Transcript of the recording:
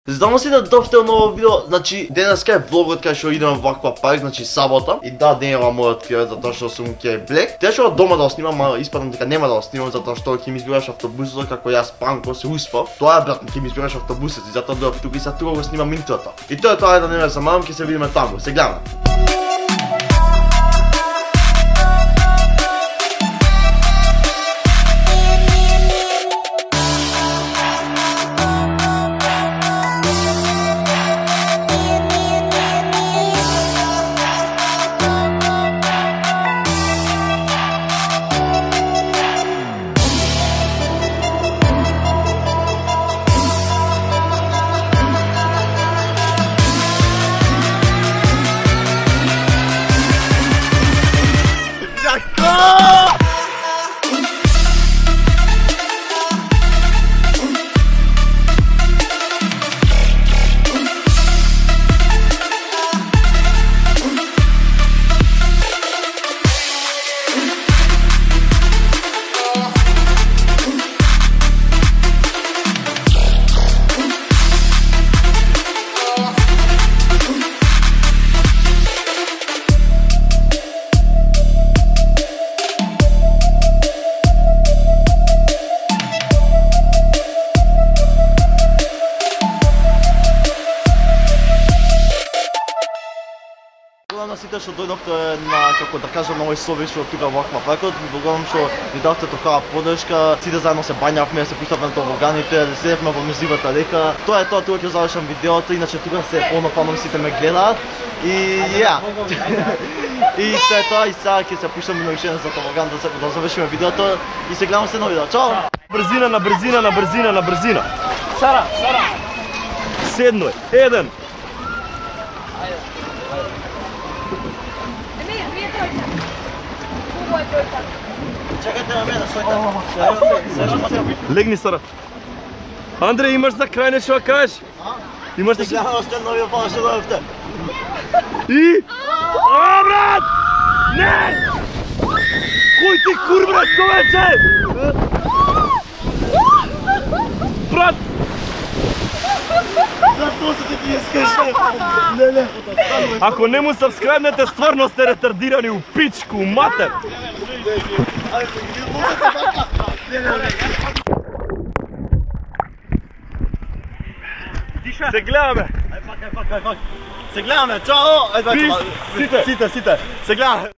Здраво си да дофте ново видео, значи денеска е влогот кај што идеме во аквапарк, значи сабота. И да, денева мојот кјер затоа што сум кај Блек. Тешо дома да го снимам, ама испадам дека нема да го снимам затоа што ќе ми избираш автобусот како јас Панко се успав. Тоа е брат, ќе ми избираш автобусот и затоа дојдов тука и сега тука го снимам интрото. И тоа е тоа, да не ме замарам, ќе се видиме таму. Се гледаме. На сите што дојдовте на, како да кажам, на овој совиш од тука во аквапаркот, благодарам што ни дадовте такава поддршка. Сите заедно се бањавме, се пуштавме на тобоганите, седевме во мрзивата река. Тоа е тоа, тука ќе завршам видеото, иначе тука се полнофанови сите ме гледаат. И ја. И тоа е тоа, и сега ќе се пуштаме на уште за тобоган да завршиме видеото и се гледаме се на видео. Чао! Брзина, на брзина, на брзина, на брзина. Сара, Сара. Седно е. Еден. Чекайте на мене, стојте. Легни, Сара. Андре, имаш за крај нешто да кажеш? Имаш да се... Гледам още нови пана што дојдовте. И... А, брат! Не! Кој ти кур, брат, човече? Брат! Зато се ти искаш. Не. Ако не му сабскрайбнете, стварно сте ретардирани у пичку, матер! Се гледаме! Се гледаме, чао! Сите! Се гледаме!